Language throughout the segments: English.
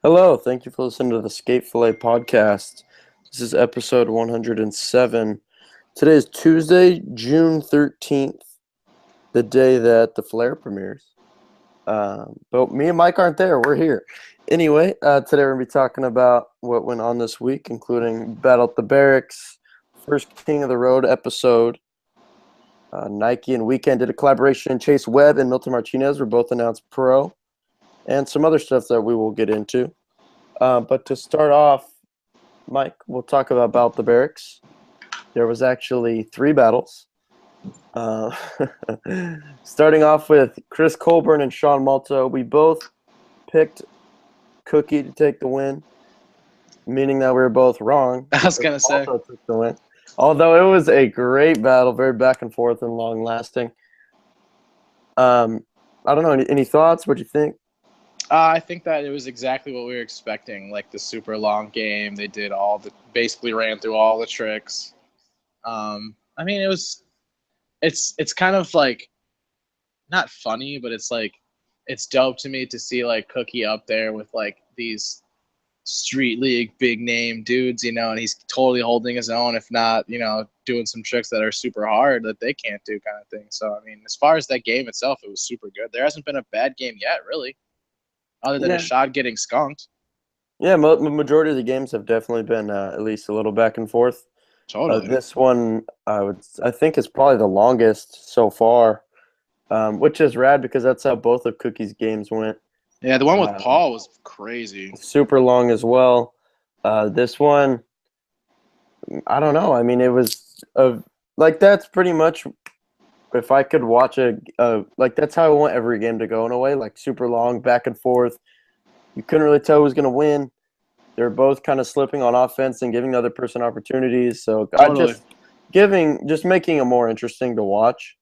Hello, thank you for listening to the Skate Fillet podcast. This is episode 107. Today is Tuesday, June 13th, the day that the Flare premieres. But me and Mike aren't there. We're here. Anyway, today we're going to be talking about what went on this week, including Battle at the Barracks, first King of the Road episode. Nike and Weekend did a collaboration. Chase Webb and Milton Martinez were both announced pro, and some other stuff that we will get into. But to start off, Mike, we'll talk about the Barracks. There was actually 3 battles. Starting off with Chris Colburn and Sean Malto. We both picked Cookie to take the win, meaning that we were both wrong. I was going to say. Malto took the win. Although it was a great battle, very back and forth and long lasting. I don't know. Any thoughts? What do you think? I think that it was exactly what we were expecting, like the super long game. They did basically ran through all the tricks. I mean, it's kind of like, not funny, but it's dope to me to see like Cookie up there with like these street league big name dudes, and he's totally holding his own, if not, doing some tricks that are super hard that they can't do kind of thing. So, I mean, as far as that game itself, it was super good. There hasn't been a bad game yet, really. Other than a shot getting skunked. Yeah, majority of the games have definitely been at least a little back and forth. Totally. This one, I think, is probably the longest so far, which is rad because that's how both of Cookie's games went. Yeah, the one with Paul was crazy. Super long as well. This one, I don't know. I mean, it was like that's pretty much. If I could watch like that's how I want every game to go in a way, like super long, back and forth. You couldn't really tell who was going to win. They're both kind of slipping on offense and giving the other person opportunities. So Totally. just making it more interesting to watch,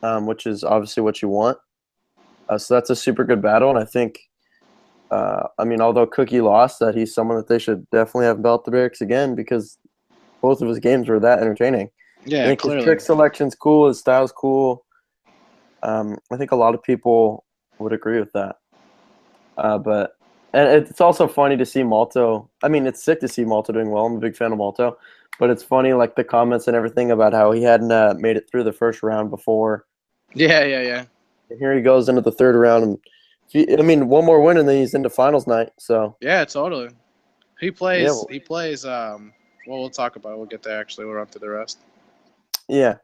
which is obviously what you want. So that's a super good battle, and I think, I mean, although Cookie lost, that he's someone that they should definitely have belt the Barracks again because both of his games were that entertaining. Yeah, I think clearly. his trick selection's cool. His style's cool. I think a lot of people would agree with that. And it's also funny to see Malto. I mean, it's sick to see Malto doing well. I'm a big fan of Malto. But it's funny, like, the comments and everything about how he hadn't made it through the first round before. Yeah. And here he goes into the third round. And one more win, and then he's into finals night. So yeah, totally. He plays. Well, we'll talk about it. We'll get there. Actually, we'll run through the rest. Yeah.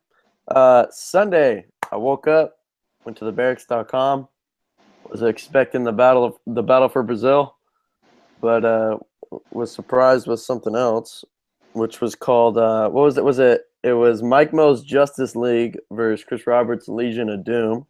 Sunday, I woke up, went to thebarracks.com, was expecting the battle for Brazil, but was surprised with something else, which was called what was it? It was Mike Mo's Justice League versus Chris Roberts' Legion of Doom.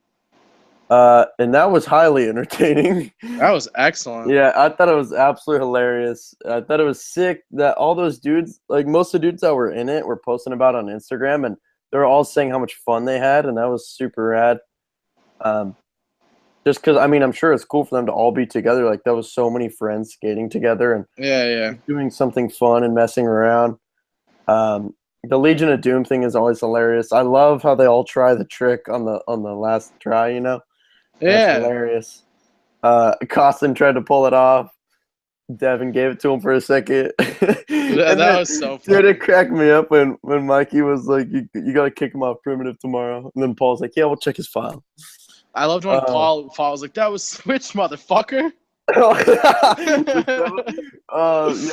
And that was highly entertaining. That was excellent. Yeah, I thought it was absolutely hilarious. I thought it was sick that all those dudes, like most of the dudes that were in it, were posting about it on Instagram, and they were all saying how much fun they had, and that was super rad. Just because, I mean, I'm sure it's cool for them to all be together. Like, that was so many friends skating together and Yeah. doing something fun and messing around. The Legion of Doom thing is always hilarious. I love how they all try the trick on the last try. Yeah. That's hilarious. Costin tried to pull it off. Devin gave it to him for a second. That was so funny. Dude, it cracked me up when Mikey was like, you got to kick him off primitive tomorrow. And then Paul's like, yeah, we'll check his file. I loved when Paul was like, that was Switch, motherfucker. Yeah,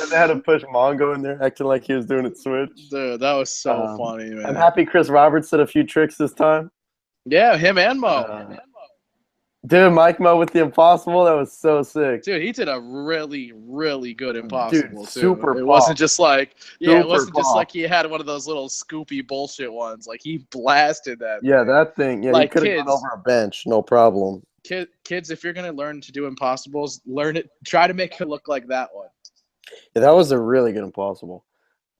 they had to push Mongo in there, acting like he was doing it Switch. Dude, that was so funny, man. I'm happy Chris Roberts did a few tricks this time. Yeah, him and Mo. Dude, Mike Mo with the impossible, that was so sick. Dude, he did a really, really good impossible, Dude, too. super It wasn't just like, it wasn't just like he had one of those little scoopy bullshit ones. Like, he blasted that. Yeah, that thing. Yeah, like, he could have gone over a bench, no problem. Kids, if you're going to learn to do impossibles, learn it. Try to make it look like that one. Yeah, that was a really good impossible.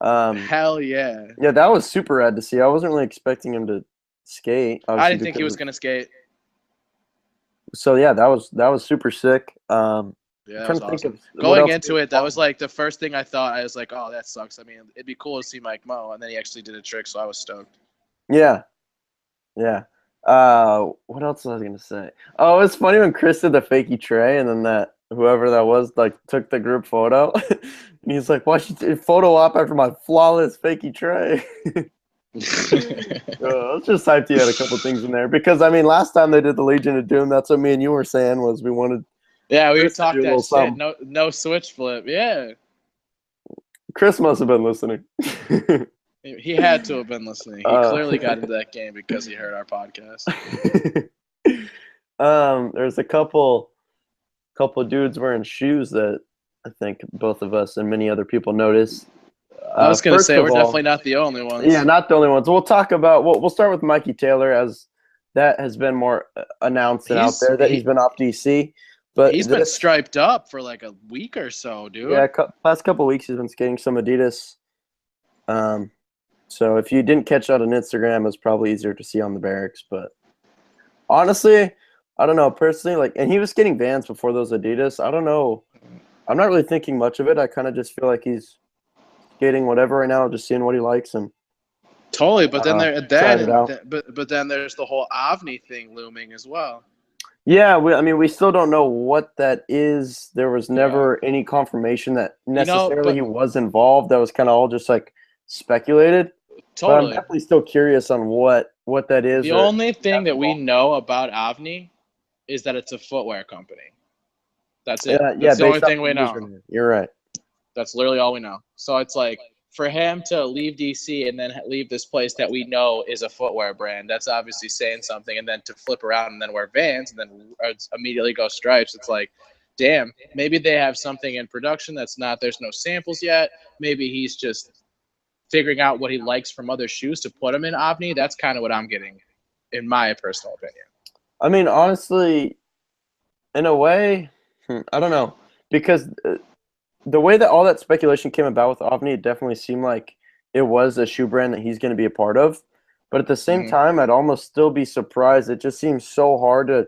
Hell yeah. Yeah, that was super rad to see. I wasn't really expecting him to skate. I didn't think he was going to skate. So yeah, that was super sick. Yeah, that was awesome. Going into it, that was like the first thing I thought. I was like, oh, that sucks. I mean, it'd be cool to see Mike Mo, and then he actually did a trick, so I was stoked. Yeah. What else was I gonna say? Oh, it's funny when Chris did the fakey tray, and then whoever that was, like, took the group photo. And he's like, why'd you photo op after my flawless fakey tray? I was just hyped you had a couple things in there. Because, I mean, last time they did the Legion of Doom, that's what me and you were saying was we wanted Yeah, we Chris to talked do a that little shit. something. No switch flip. Yeah. Chris must have been listening. He had to have been listening. He clearly got into that game because he heard our podcast. There's a couple dudes wearing shoes that I think both of us and many other people noticed. I was going to First say, of we're all, definitely not the only ones. Yeah, not the only ones. We'll talk about. We'll start with Mikey Taylor, as that has been more announced and out there that he's been off DC. But he's been striped up for like a week or so, dude. Yeah, past couple of weeks he's been skating some Adidas. So if you didn't catch that on Instagram, it's probably easier to see on the barracks. But honestly, I don't know personally. Like, and he was skating Vans before those Adidas. I don't know. I'm not really thinking much of it. I kind of just feel like he's skating whatever right now, just seeing what he likes and. Totally, but then but then there's the whole Avni thing looming as well. Yeah, we still don't know what that is. There was never any confirmation that necessarily he was involved. That was kind of all just like speculated. Totally, but I'm definitely still curious on what that is. The only thing that we know about Avni is that it's a footwear company. That's it. That's the only thing we know. You're right. That's literally all we know. So it's like, for him to leave DC and then leave this place that we know is a footwear brand, that's obviously saying something. And then to flip around and then wear Vans and then immediately go Stripes, it's like, damn, maybe they have something in production that's not, there's no samples yet. Maybe he's just figuring out what he likes from other shoes to put him in Avni. That's kind of what I'm getting, in my personal opinion. I mean, honestly, in a way, I don't know. Because the way that all that speculation came about with Avni, it definitely seemed like it was a shoe brand that he's going to be a part of. But at the same time, I'd almost still be surprised. It just seems so hard to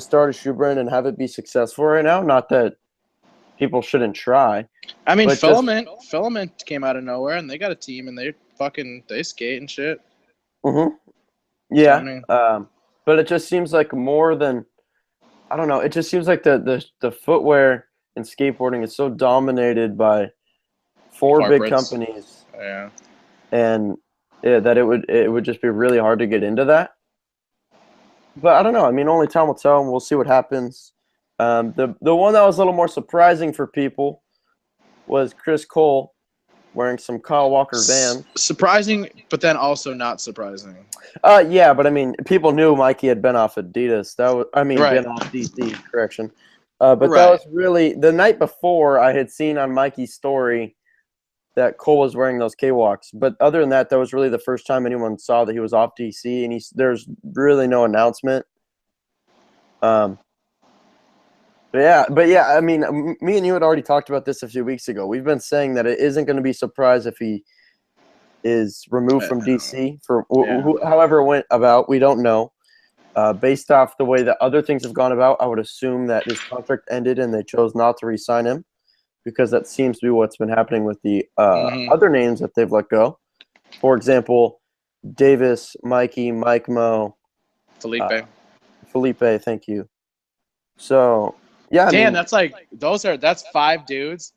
start a shoe brand and have it be successful right now. Not that people shouldn't try. I mean, Filament came out of nowhere, and they got a team, and they skate and shit. Yeah. So, I mean, but it just seems like more than, I don't know. It just seems like the footwear and skateboarding is so dominated by four big companies. Yeah. And that it would just be really hard to get into that. But I don't know. I mean, only time will tell, and we'll see what happens. The one that was a little more surprising for people was Chris Cole wearing some Kyle Walker Vans. Surprising, but then also not surprising. Yeah, but I mean, people knew Mikey had been off Adidas. Been off DC. Correction. But that was really the night before. I had seen on Mikey's story that Cole was wearing those K-Walks. But other than that, that was really the first time anyone saw that he was off DC, and there's really no announcement. But yeah, I mean, me and you had already talked about this a few weeks ago. We've been saying that it isn't going to be surprised if he is removed from DC for however it went about. We don't know. Based off the way that other things have gone about, I would assume that his contract ended and they chose not to re-sign him, because that seems to be what's been happening with the other names that they've let go. For example, Davis, Mikey, Mike Mo, Felipe. Thank you. So. Yeah, damn, that's 5 dudes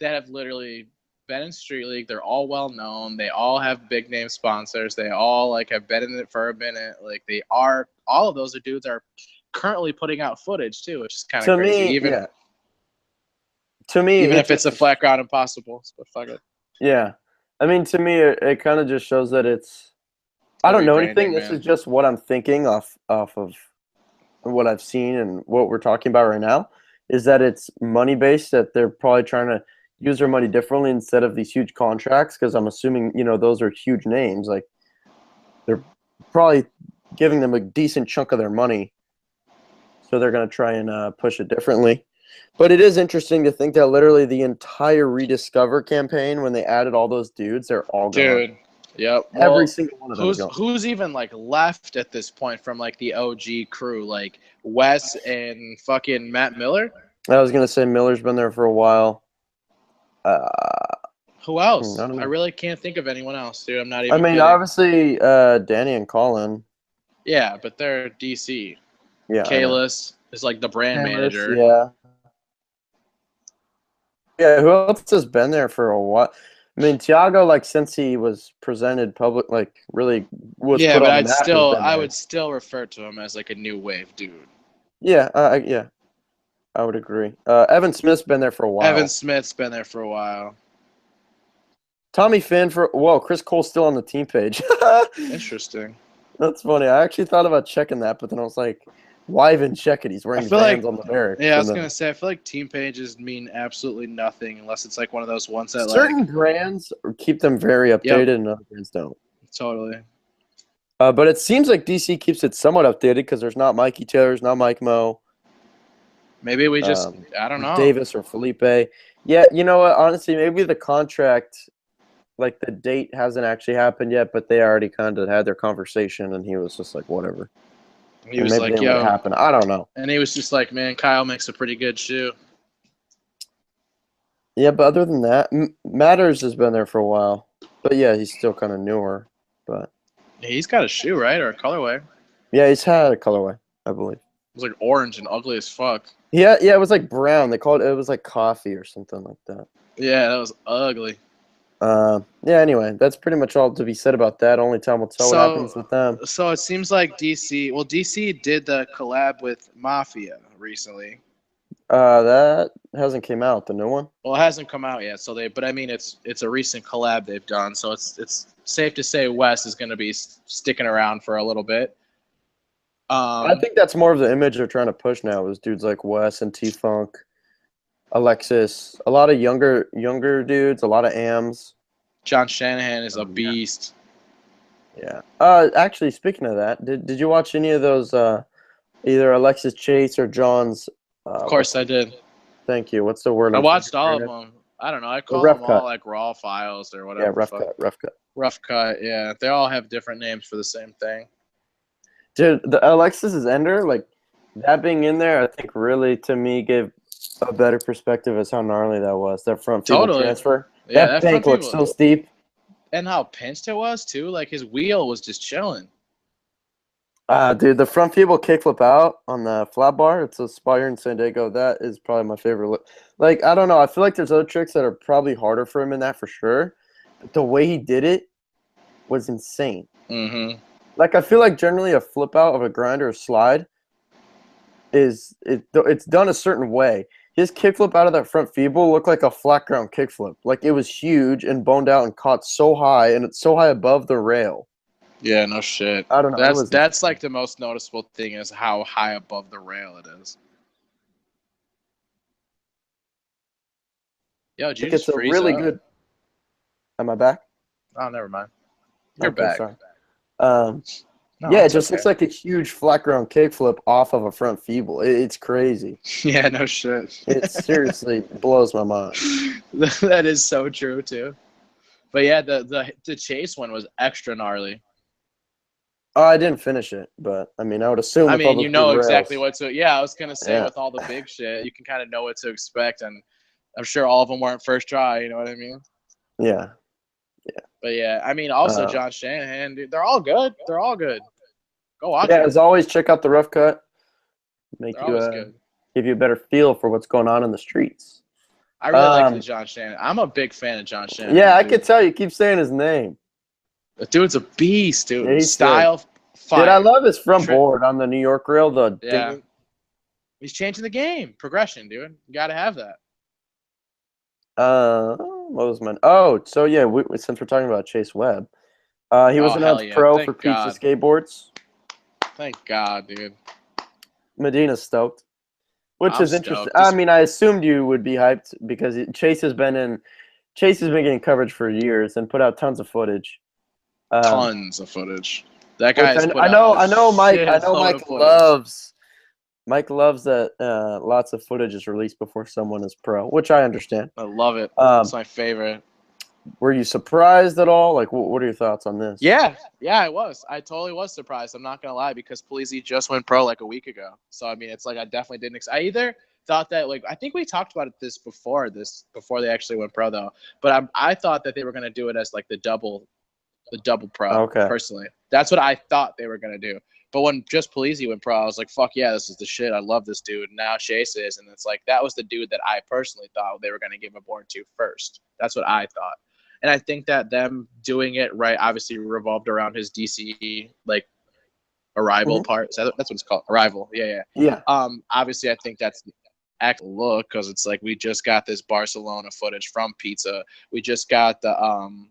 that have literally been in Street League. They're all well known. They all have big name sponsors. They all have been in it for a minute. All of those dudes are currently putting out footage too, which is kind of crazy. To me, even if it's a flat ground impossible, but fuck it. Yeah, I mean, to me, it kind of just shows that it's. I don't know anything. This is just what I'm thinking off of what I've seen and what we're talking about right now, is that it's money based, that they're probably trying to use their money differently instead of these huge contracts, because I'm assuming those are huge names, like they're probably giving them a decent chunk of their money, so they're going to try and push it differently. But it is interesting to think that literally the entire Rediscover campaign, when they added all those dudes, they're all gone. Yep. Every single one of them. Who's even left at this point from the OG crew, like Wes and fucking Matt Miller? I was gonna say Miller's been there for a while. Who else? I really can't think of anyone else, dude. I'm not even. I mean, kidding. Obviously, Danny and Colin. Yeah, but they're DC. Yeah. Kalis is the brand manager. Yeah. Yeah, who else has been there for a while? I mean, Thiago, like since he was presented public, like really was Yeah, put but on the map, has been I there. would still refer to him as like a new wave dude. Yeah, yeah, I would agree. Evan Smith's been there for a Evan while. Smith's been there for a while. Tommy Finn for whoa, Chris Cole's still on the team page. Interesting. That's funny. I actually thought about checking that, but then I was like, why even check it? He's I wearing feel like Vans on the barracks. Yeah, I And was then gonna say I feel like team pages mean absolutely nothing unless it's like one of those ones that like certain brands keep them very yep, updated and other brands don't. totally. But it seems like DC keeps it somewhat updated because there's not Mikey Taylor, there's not Mike Mo, Maybe we just I don't or know. Davis or Felipe. Yeah, you know what? Honestly, maybe the contract, like the date hasn't actually happened yet, but they already kind of had their conversation, and he was just like, whatever. He And was maybe like, they let it yo, happen. I don't know. and he was just like, man, Kyle makes a pretty good shoe. Yeah, but other than that, Matters has been there for a while. But yeah, he's still kind of newer. But Yeah, he's got a shoe, right? Or a colorway. It yeah, he's had a colorway, I believe. was like orange and ugly as fuck. Yeah, it was like brown. They called it. It was like coffee or something like that. Yeah, that was ugly. Yeah. Anyway, that's pretty much all to be said about that. Only time will tell what happens with them. So it seems like DC did the collab with Mafia recently. That hasn't came out. The new one. Well, it hasn't come out yet, but I mean, it's a recent collab they've done, so it's safe to say Wes is going to be sticking around for a little bit. I think that's more of the image they're trying to push now. Is dudes like Wes and T Funk, Alexis, a lot of younger dudes, a lot of AMs. John Shanahan is a beast. Yeah. Actually, speaking of that, did you watch any of those? Either Alexis Chase or John's. Of course, I did. Thank you. What's the word? I watched all of them. I don't know. I call them all like raw files or whatever. Yeah, rough cut. Rough cut. Yeah, they all have different names for the same thing. Dude, the Alexis's ender, like that being in there, I think really to me gave a better perspective as how gnarly that was. That front field transfer. Yeah, that bank looked so steep. And how pinched it was too. Like his wheel was just chilling. Dude, the front field kickflip out on the flat bar. It's a Spire in San Diego. That is probably my favorite look. Like, I don't know. I feel like there's other tricks that are probably harder for him in that for sure. But the way he did it was insane. Mm-hmm. Like, I feel like generally a flip out of a grind or a slide it's done a certain way. His kickflip out of that front feeble looked like a flat ground kickflip. Like, it was huge and boned out and caught so high, and it's so high above the rail. Yeah, no shit. I don't know. That's like the most noticeable thing is how high above the rail it is. Yo, did you just freeze really up? good. Am I back? Oh, never mind. You're back. Sorry. No, yeah, it just okay. looks like a huge flat ground kickflip off of a front feeble. It's crazy. Yeah, no shit. It seriously blows my mind. That is so true too. But yeah, the Chase one was extra gnarly. Oh, I didn't finish it, but I mean, I would assume. I mean, you know exactly what to. Yeah, I was gonna say with all the big shit, you can kind of know what to expect, and I'm sure all of them weren't first try. You know what I mean? Yeah. But yeah, I mean, also John Shanahan, dude, they're all good. They're all good. Go watch. Yeah, as always, check out the rough cut. Make you give you a better feel for what's going on in the streets. I really like the John Shanahan. I'm a big fan of John Shanahan. Yeah, I could tell you keep saying his name. The dude's a beast, dude. Yeah, Style, fire. Dude, I love his front board on the New York rail. Yeah. He's changing the game. Progression, dude. You got to have that. What was mine? Oh, so yeah, since we're talking about Chase Webb, he was announced pro for Pizza Skateboards. Thank God, dude. Medina's stoked, which is interesting. I mean, I assumed you would be hyped because Chase has been getting coverage for years and put out tons of footage. Tons of footage. That guy. I know. Mike loves that lots of footage is released before someone is pro, which I understand. I love it. It's my favorite. Were you surprised at all? Like, what are your thoughts on this? Yeah, I was. I totally was surprised. I'm not gonna lie because Polizzi just went pro like a week ago. So I mean, it's like I definitely didn't. I either thought that I think we talked about it before they actually went pro though. But I thought that they were gonna do it as like the double pro. Okay. Personally, that's what I thought they were gonna do. But when Just Polizzi went pro, I was like, fuck yeah, this is the shit. I love this dude. And now Chase is. And it's like, that was the dude that I personally thought they were going to give a board to first. That's what I thought. And I think that them doing it right obviously revolved around his DCE, like, arrival part. That's what it's called. Arrival. Yeah. Obviously, I think that's the excellent look because it's like we just got this Barcelona footage from Pizza. We just got the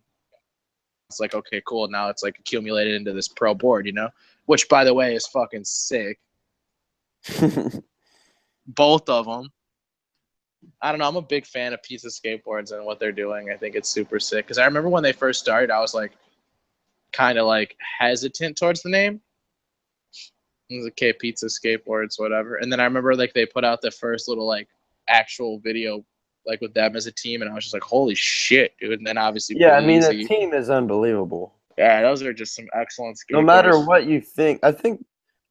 it's like, okay, cool. Now it's like accumulated into this pro board, which, by the way, is fucking sick. Both of them. I don't know. I'm a big fan of Pizza skateboards and what they're doing. I think it's super sick. Because I remember when they first started, I was like kind of like hesitant towards the name. It was okay, Pizza skateboards, whatever. And then I remember like they put out the first little like actual video like with them as a team, and I was just like, holy shit, dude. And then obviously I mean, the team is unbelievable. Yeah, those are just some excellent skateboards. No matter what you think, I think,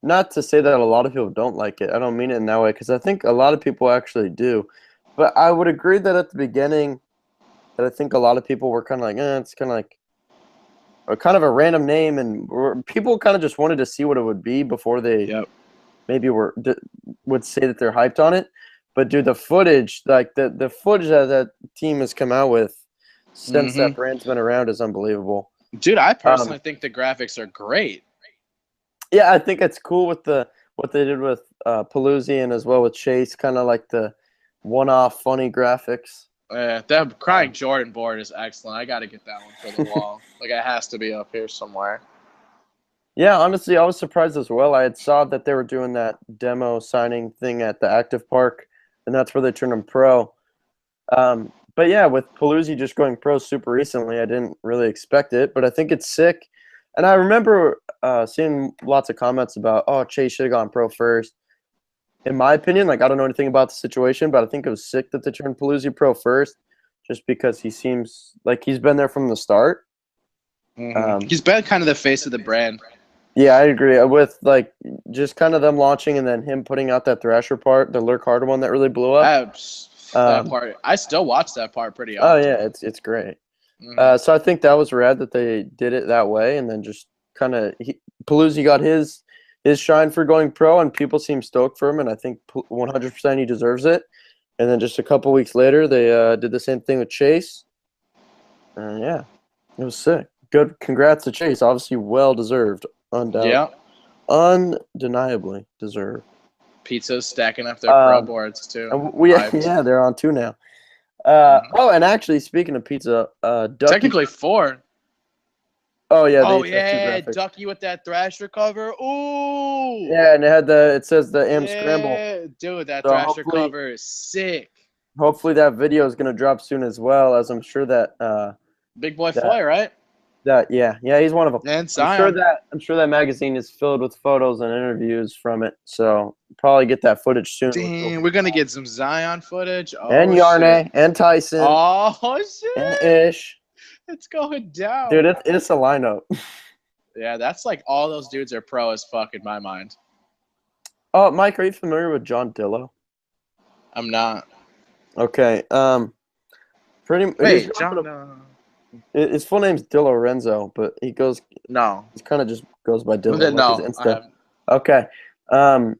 not to say that a lot of people don't like it. I don't mean it in that way, because I think a lot of people actually do. But I would agree that at the beginning, that I think a lot of people were kind of like, it's kind of like kind of a random name, and people kind of just wanted to see what it would be before they maybe would say that they're hyped on it. But dude, the footage, like the footage that team has come out with since that brand's been around is unbelievable. Dude, I personally think the graphics are great. Yeah, I think it's cool with what they did with Paluzzi and as well with Chase, kind of like the one-off funny graphics. That Crying Jordan board is excellent. I got to get that one for the wall. Like, it has to be up here somewhere. Yeah, honestly, I was surprised as well. I had saw that they were doing that demo signing thing at the Active Park, and that's where they turned him pro. But yeah, with Paluzzi just going pro super recently, I didn't really expect it, but I think it's sick. And I remember seeing lots of comments about, oh, Chase should have gone pro first. In my opinion, like, I don't know anything about the situation, but I think it was sick that they turned Paluzzi pro first, just because he seems like he's been there from the start. He's been kind of the face of the brand. Yeah, I agree with like just kind of them launching and then him putting out that Thrasher part, the Lurk Harder one that really blew up. That part, I still watch that part pretty often. Oh yeah, it's great. So I think that was rad that they did it that way, and then just kind of Paluzzi got his shine for going pro, and people seem stoked for him, and I think 100% he deserves it. And then just a couple weeks later, they did the same thing with Chase. Yeah, it was sick. Good, congrats to Chase. Obviously, well deserved, undoubtedly, undeniably deserved. Pizza's stacking up their pro boards too. Yeah, they're on 2 now. Oh, and actually, speaking of Pizza, Ducky, technically 4. Oh yeah. Oh yeah, Ducky with that Thrasher cover. Ooh. Yeah, and it says the M Scramble. Dude, that Thrasher cover is sick. Hopefully that video is gonna drop soon as well, as I'm sure that Big Boy Foy, right? Yeah, he's one of them. And I'm sure that magazine is filled with photos and interviews from it. So probably get that footage soon. Damn, we're gonna get some Zion footage. Oh, and Yarne and Tyson. Oh shit. And Ish. It's going down. Dude, it's a lineup. Yeah, that's like all those dudes are pro as fuck in my mind. Oh, Mike, are you familiar with John Dillo? I'm not. Okay. Wait, John. His full name's Di Lorenzo, but he goes. No. He kind of just goes by Dillo. No. Like his Insta. Okay. I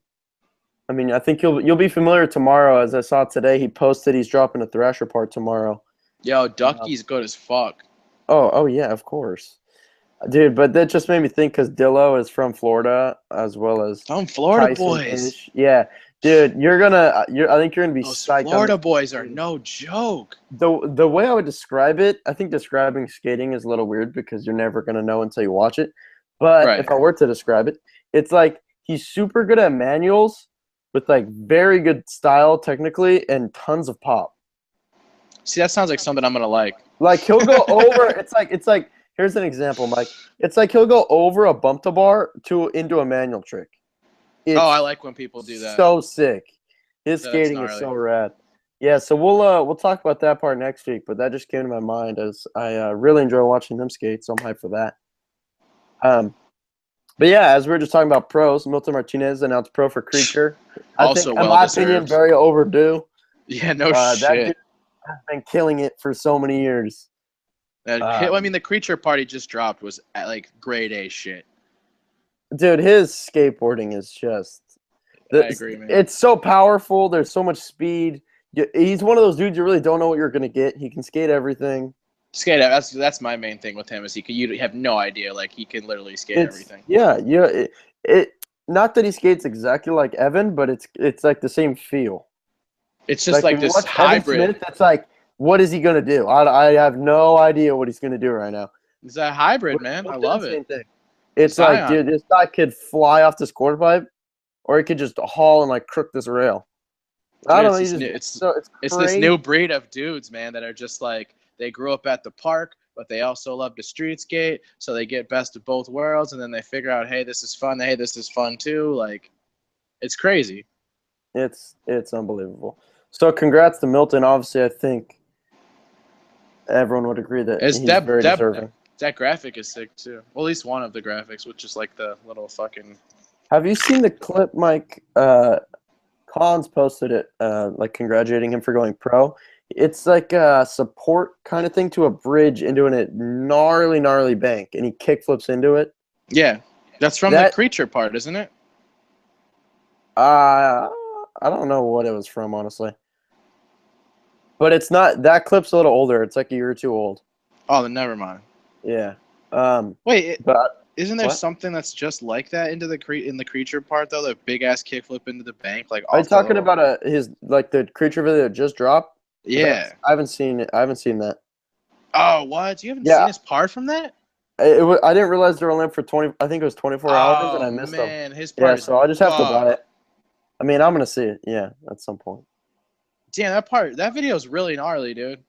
mean, I think you'll be familiar tomorrow. As I saw today, he posted he's dropping a Thrasher part tomorrow. Yo, Ducky's good as fuck. Oh yeah, of course, dude. But that just made me think because Dillo is from Florida as well as from Florida Tyson boys. Ish. Yeah, dude, I think you're gonna be those psyched. Florida boys are no joke. The way I would describe it, I think describing skating is a little weird because you're never gonna know until you watch it. But if I were to describe it, it's like he's super good at manuals with like very good style technically and tons of pop. See, that sounds like something I'm gonna like. Like he'll go over. It's like here's an example, Mike. It's like he'll go over a bump to bar into a manual trick. I like when people do that. So sick. His skating is so rad. Yeah, so we'll talk about that part next week. But that just came to my mind as I really enjoy watching them skate, so I'm hyped for that. But yeah, as we were just talking about pros, Milton Martinez announced pro for Creature. I think, in my opinion, very overdue. Yeah, no that shit. Dude has been killing it for so many years. I mean, the Creature party just dropped was at like grade A shit. Dude, his skateboarding is just. I agree, man. It's so powerful. There's so much speed. He's one of those dudes you really don't know what you're gonna get. He can skate everything. Skate. That's my main thing with him is you have no idea. Like he can literally skate everything. Yeah. It not that he skates exactly like Evan, but it's like the same feel. It's just like this hybrid. Evan Smith, it's like, what is he gonna do? I have no idea what he's gonna do right now. It's a hybrid, man. I love it. Thing. It's like, dude, this guy could fly off this quarter pipe, or he could just haul and like crook this rail. I don't know. It's this new breed of dudes, man, that are just like they grew up at the park, but they also love to street skate, so they get best of both worlds, and then they figure out, hey, this is fun. Hey, this is fun too. Like, it's crazy. It's unbelievable. So, congrats to Milton. Obviously, I think everyone would agree that he's very deserving. That graphic is sick too. Well, at least one of the graphics, which is like the little fucking. Have you seen the clip, Mike? Collins posted it, like congratulating him for going pro. It's like a support kind of thing to a bridge into a gnarly bank, and he kickflips into it. Yeah, that's from the creature part, isn't it? I don't know what it was from, honestly. But it's not. That clip's a little older. It's like a year or two old. Oh, then never mind. Yeah. Isn't there something that's just like that in the creature part though? The big ass kickflip into the bank, like. Are you talking about the creature video that just dropped? Yeah. I haven't seen it. I haven't seen that. Oh, what? You haven't seen his part from that? I didn't realize they were only for 20. I think it was 24 hours, and I missed them. Man, his part. Yeah, so I just have to buy it. I mean, I'm gonna see it. Yeah, at some point. Damn, that video is really gnarly, dude.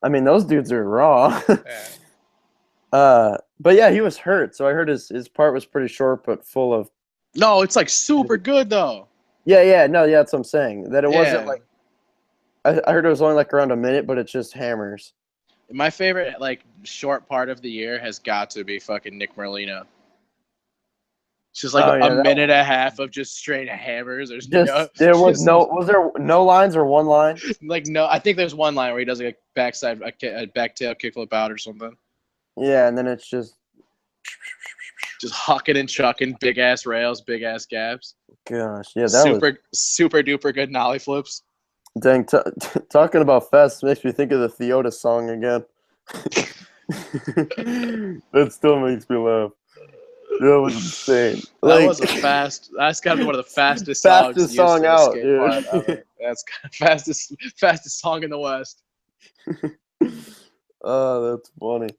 I mean, those dudes are raw. Yeah. But yeah, he was hurt, so I heard his part was pretty short, but full of. No, it's like super good though. Yeah, that's what I'm saying. That it wasn't like. I heard it was only like around a minute, but it's just hammers. My favorite like short part of the year has got to be fucking Nick Merlino. It's just like a minute and a half of just straight hammers. Was there no lines or one line? Like no, I think there's one line where he does like a backtail kickflip out or something. Yeah, and then it's just hucking and chucking, big ass rails, big ass gaps. Gosh, yeah, super duper good nollie flips. Dang, talking about fast makes me think of the Theoda song again. That still makes me laugh. That was insane. That's got to be one of the fastest song out, dude. That's fastest song in the West. Oh, that's funny.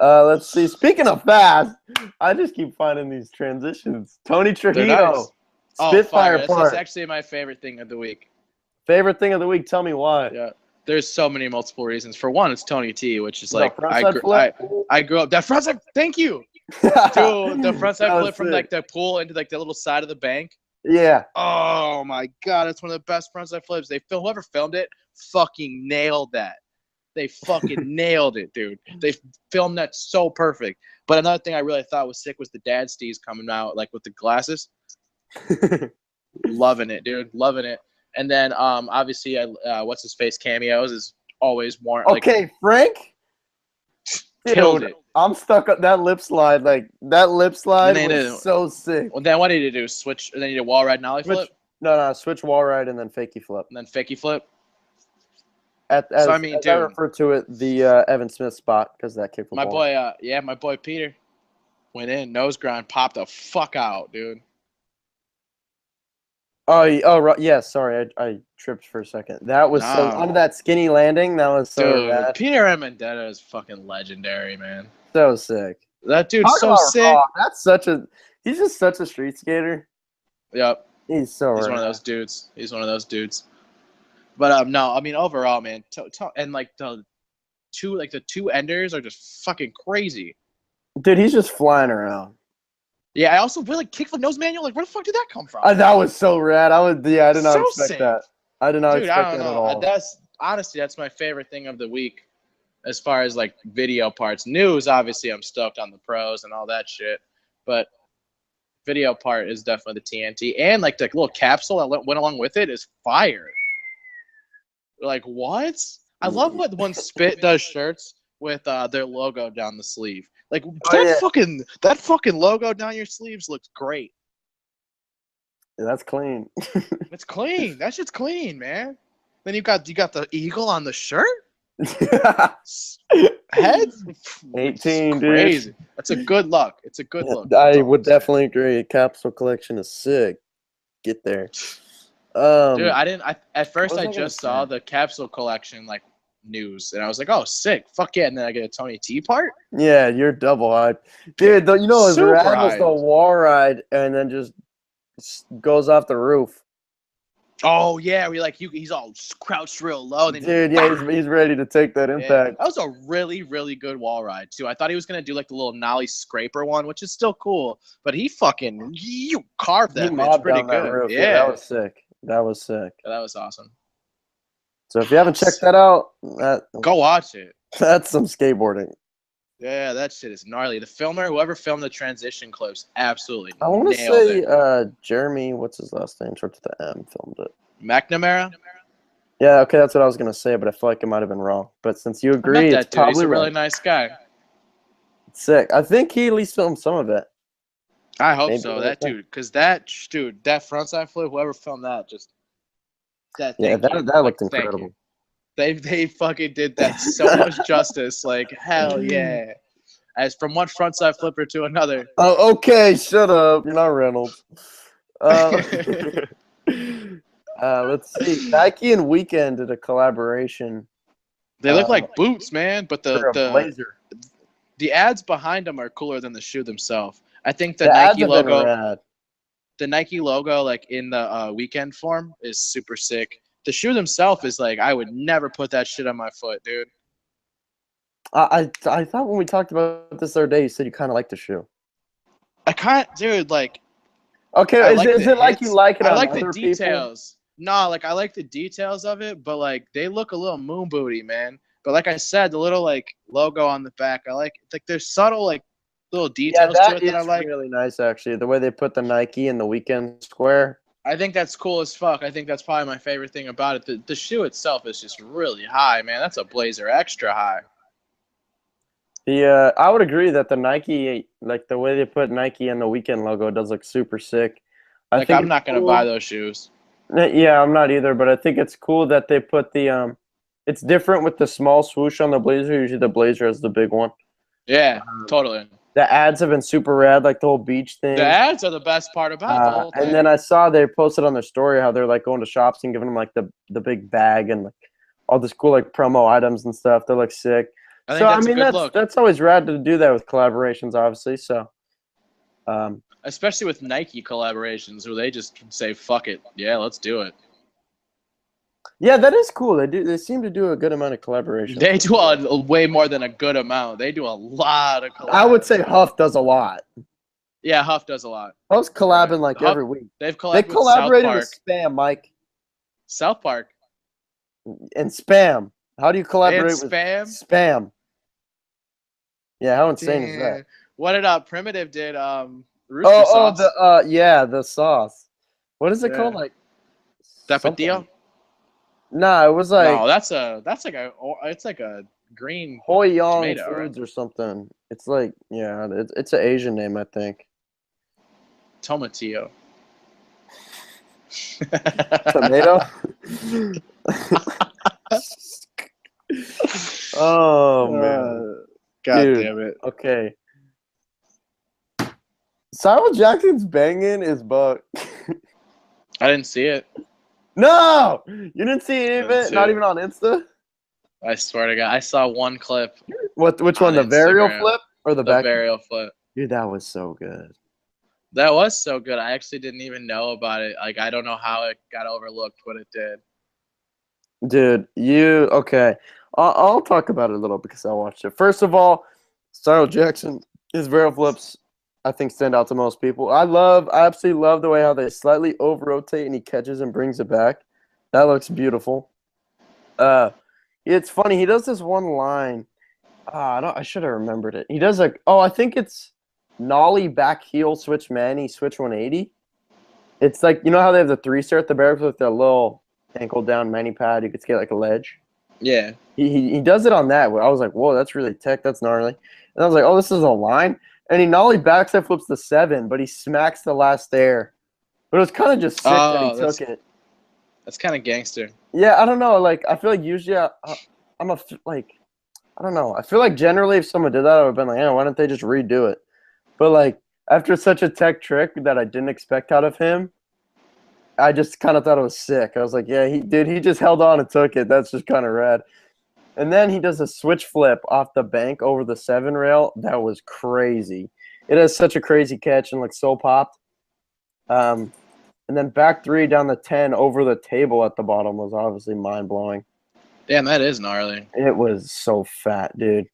Let's see. Speaking of fast, I just keep finding these transitions. Tony Trujillo, nice. Spitfire part. That's actually my favorite thing of the week. Favorite thing of the week? Tell me why. Yeah, there's so many multiple reasons. For one, it's Tony T, which is like I grew up that frontside. Thank you. Dude, the frontside flip from like the pool into like the little side of the bank. Yeah. Oh my god, that's one of the best frontside flips. Whoever filmed it fucking nailed that. They fucking nailed it, dude. They filmed that so perfect. But another thing I really thought was sick was the dad steez coming out like with the glasses. Loving it, dude. Loving it. And then obviously what's his face cameos is always warrant. Okay, Frank. Killed it. I'm stuck at that lip slide. Like that lip slide was so sick. Well, then what did he do? Switch? And then he did wall ride nollie flip. No. Switch wall ride and then fakie flip. And then fakie flip. I refer to it the Evan Smith spot because that kick. My boy Peter went in nose grind, popped the fuck out, dude. Right. Yeah, sorry, I tripped for a second. That was so onto that skinny landing. That was so bad. Peter Amendola is fucking legendary, man. So sick. That dude's so sick. He's just such a street skater. Yep. He's one of those dudes. But no, I mean overall, man, and like the two enders are just fucking crazy. Dude, he's just flying around. Yeah, I also really kickflip nose manual. Like, where the fuck did that come from? That was so rad. I did not expect that. I did not expect that at all. That's my favorite thing of the week, as far as like video parts. News, obviously, I'm stoked on the pros and all that shit, but video part is definitely the TNT, and like the little capsule that went along with it is fire. Like what? I love when Spit does shirts with their logo down the sleeve. Like yeah. that fucking logo down your sleeves looks great. Yeah, that's clean. It's clean. That shit's clean, man. Then you got the eagle on the shirt. Heads. 18, Crazy. dude. That's a good look. It's a good look. I would definitely agree. Capsule collection is sick. Get there. Dude, at first what was I I gonna just saw say? the capsule collection like news and I was like, oh sick, fuck yeah, and then I get a Tony T part. Yeah, you're double hyped. Dude, you know his Super rad was the hyped. wall ride and then just goes off the roof. Oh yeah, he's all crouched real low. Then Dude, yeah, he's ready to take that yeah, impact. that was a really, really good wall ride too. I thought he was gonna do like the little nollie scraper one, which is still cool, but he fucking carved that He bitch mobbed pretty down that good. roof. Yeah, That was sick. That was sick. that was awesome. So if you haven't checked that out, Go watch it. that's some skateboarding. Yeah, that shit is gnarly. The filmer, whoever filmed the transition clips, absolutely I want to nailed say it. Jeremy, what's his last name? Starts with the M. Filmed it. McNamara. Yeah, okay, that's what I was gonna say, but I feel like it might have been wrong. But since you I met agree, that it's dude. probably He's a really right. nice guy. Sick. I think he at least filmed some of it. I hope Maybe so. the That whole thing. dude, because that frontside flip, whoever filmed that, just Yeah, thank you. that looked Thank incredible. you. They fucking did that so much justice. Like hell yeah. As from one frontside flipper to another. Oh, okay, shut up. You're not Reynolds. Let's see. Nike and Weekend did a collaboration They look like boots, man. But for a blazer. the ads behind them are cooler than the shoe themselves. I think The ads have been rad. the Nike logo, like in the weekend form, is super sick. The shoe themselves is like, I would never put that shit on my foot, dude. I thought when we talked about this the other day, you said you kind of like the shoe. I can't, dude. Like, Okay, I is like it the like you hits. like it I on like the other people? details. No, like I like the details of it, but like they look a little moon booty, man. But like I said, the little like logo on the back, I like. Like there's subtle like little Yeah, details to that it that I is like. really nice, actually. The way they put the Nike in the Weekend square. I think that's cool as fuck. I think that's probably my favorite thing about it. The shoe itself is just really high, man. That's a blazer, extra high. I would agree that the Nike, like the way they put Nike in the Weekend logo, does look super sick. I Like think I'm not gonna buy those shoes. Yeah, I'm not either, but I think it's cool that they put the it's different with the small swoosh on the blazer. Usually the blazer has the big one. Yeah, totally. The ads have been super rad, like the whole beach thing. The ads are the best part about the whole thing. And then I saw they posted on their story how they're like going to shops and giving them like the big bag and like all this cool like promo items and stuff. They look sick. I think that's a good look. That's always rad to do that with collaborations, obviously. So, especially with Nike collaborations, where they just say "fuck it, yeah, let's do it." yeah, that is cool. They seem to do a good amount of collaborations. They do a way more than a good amount. They do a lot of. I would say Huff does a lot. Yeah, Huff does a lot. Huff's collabing like Huff, every week. They collaborated with Spam, Mike. South Park. And Spam. How do you collaborate with Spam? Yeah, how insane is that? What did Primitive did? Rooster sauce. The sauce. What is it called? Like Tapatio? No, it was like it's like a green Hoyong tomato, Foods or something. It's like it's an Asian name, I think. Tomatillo. Tomato. Oh man. God Dude, damn it. Okay. Cyril Jackson's banging is buck. I didn't see it. No! You didn't see any of it? Not even on Insta? I swear to God. I saw one clip. Which one? The varial flip or the back? The varial flip. Dude, that was so good. That was so good. I actually didn't even know about it. Like, I don't know how it got overlooked when it did. Dude, okay. I'll talk about it a little because I watched it. First of all, Cyril Jackson, his varial flips, I think, stand out to most people. I absolutely love the way how they slightly over-rotate and he catches and brings it back. That looks beautiful. It's funny. He does this one line. I should have remembered it. He does I think it's nollie back heel switch Manny switch 180. It's like, you know how they have the 3-stair at the barracks with the little ankle down Manny pad? You could skate like a ledge. Yeah. He does it on that. I was like, whoa, that's really tech. That's gnarly. And I was like, oh, this is a line. And he not only backside flips the 7, but he smacks the last air. But it was kind of just sick that he took it. That's kind of gangster. Yeah, I don't know. Like, I feel like usually I'm like, I don't know. I feel like generally if someone did that, I would have been like, why don't they just redo it? But, like, after such a tech trick that I didn't expect out of him, I just kind of thought it was sick. I was like, yeah, he just held on and took it. That's just kind of rad. And then he does a switch flip off the bank over the 7 rail. That was crazy. It has such a crazy catch and looks so popped. And then back 3 down the 10 over the table at the bottom was obviously mind-blowing. Damn, that is gnarly. It was so fat, dude.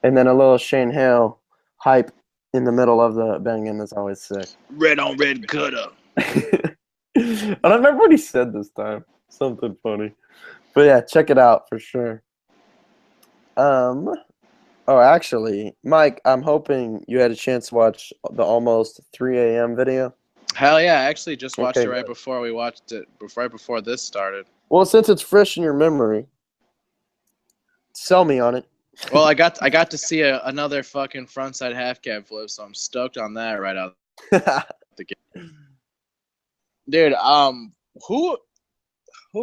And then a little Shane Hale hype in the middle of the banging is always sick. Red on red cutter. I don't remember what he said this time. Something funny. But yeah, check it out for sure. Actually, Mike, I'm hoping you had a chance to watch the almost 3 a.m. video. Hell yeah, I actually just watched it right before we watched it, right before this started. Well, since it's fresh in your memory, sell me on it. Well, I got to see another fucking frontside half cab flip, so I'm stoked on that right out the gate. Dude, who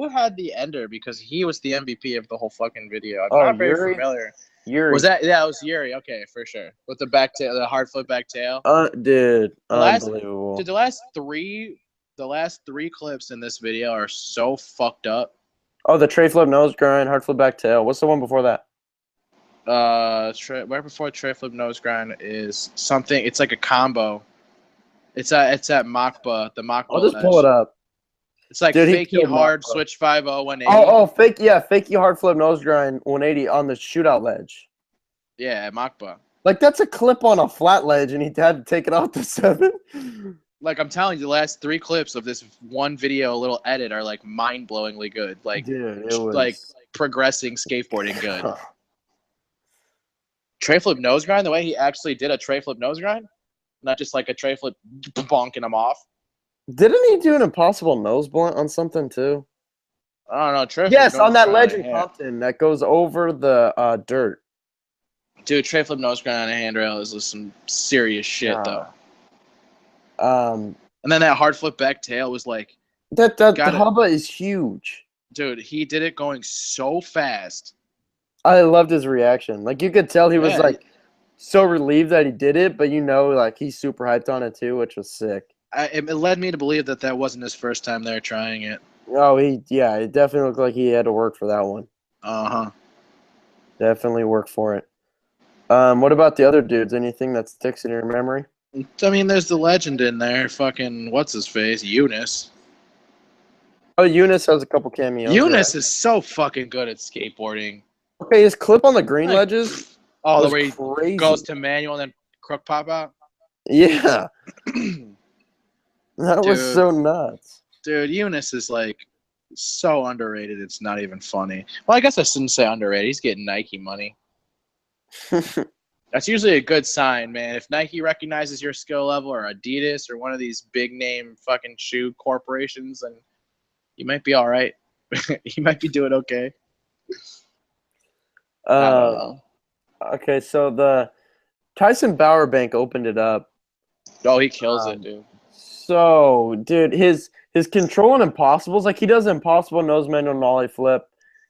had the ender? Because he was the MVP of the whole fucking video. I'm not very familiar. Yuri. Was that? Yeah, it was Yuri. Okay, for sure. With the back tail, the hard flip back tail. Dude, unbelievable. Dude, the last three clips in this video are so fucked up. Oh, the tray flip nose grind, hard flip back tail. What's the one before that? Right before tray flip nose grind is something. It's like a combo. It's at Machba, the Machba. I'll just pull it up. It's like fakey hard Machba. Switch 5-0 180. Oh, fakey hard flip nose grind 180 on the shootout ledge. Yeah, at Machba. Like that's a clip on a flat ledge, and he had to take it off the 7. Like I'm telling you, the last 3 clips of this one video, a little edit, are like mind-blowingly good. Like, dude, it was like progressing skateboarding good. Tray flip nose grind, the way he actually did a tray flip nose grind, not just like a tray flip bonking him off. Didn't he do an impossible nose blunt on something too? I don't know. Yes, on that ledge in Compton that goes over the dirt. Dude, tray flip nose grind on a handrail is some serious shit though. And then that hard flip back tail was like the hubba is huge. Dude, he did it going so fast. I loved his reaction. Like you could tell he was like so relieved that he did it, but like he's super hyped on it too, which was sick. It led me to believe that wasn't his first time there trying it. Oh, it definitely looked like he had to work for that one. Uh-huh. Definitely work for it. What about the other dudes? Anything that sticks in your memory? I mean, there's the legend in there. Fucking, what's his face? Eunice. Oh, Eunice has a couple cameos. Eunice is so fucking good at skateboarding. Okay, his clip on the green ledges. Oh, the way he goes to manual and then crook pop out? Yeah. That was so nuts. Dude, Eunice is like so underrated. It's not even funny. Well, I guess I shouldn't say underrated. He's getting Nike money. That's usually a good sign, man. If Nike recognizes your skill level, or Adidas, or one of these big name fucking shoe corporations, then you might be all right. You might be doing okay. Okay, so the Tyson Bauer Bank opened it up. Oh, he kills it, dude. So, dude, his control and impossibles, like he does impossible nose manual nollie flip.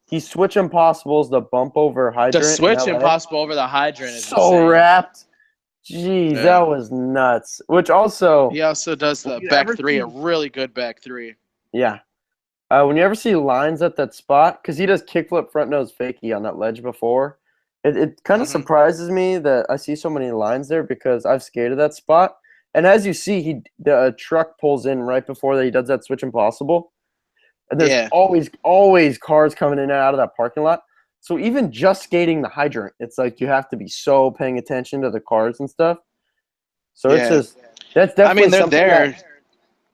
He switch impossibles, the bump over hydrant. The switch impossible over the hydrant is so insane. Wrapped. Jeez, that was nuts. Which also he also does the back 3, a really good back 3. Yeah. When you ever see lines at that spot, because he does kickflip front nose fakie on that ledge before, it kind of surprises me that I see so many lines there because I've skated that spot. And as you see, the truck pulls in right before he does that switch impossible. And there's always cars coming in and out of that parking lot. So even just skating the hydrant, it's like you have to be so paying attention to the cars and stuff. So it's just that's definitely they're something there.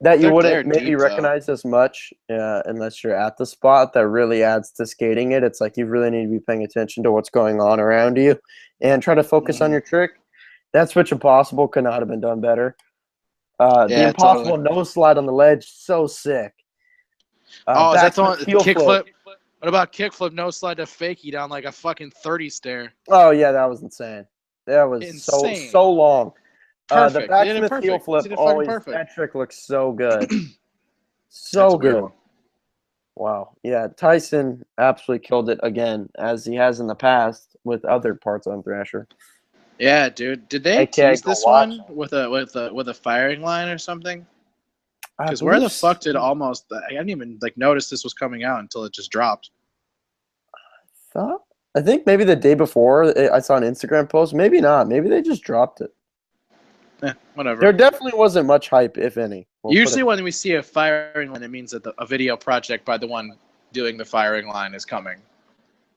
That you wouldn't maybe recognize as much unless you're at the spot. That really adds to skating it. It's like you really need to be paying attention to what's going on around you and try to focus on your trick. That switch impossible could not have been done better. The impossible nose slide on the ledge, so sick. Is that the one? Kickflip? What about kickflip nose slide to fakie down like a fucking 30 stair? Oh, yeah, that was insane. That was insane. so long. The Perfect. He did it backsmith heel perfect. flip He did it fucking always, perfect. that trick looks so good. That's So a weird good. one. Wow. Yeah, Tyson absolutely killed it again, as he has in the past with other parts on Thrasher. Yeah, dude. Did they AKA tease go this watch. one with a firing line or something? I Because where the believe fuck did almost I didn't even notice this was coming out until it just dropped. I think maybe the day before I saw an Instagram post. Maybe not. Maybe they just dropped it. Whatever. There definitely wasn't much hype, if any. Usually when we see a firing line, it means that a video project by the one doing the firing line is coming.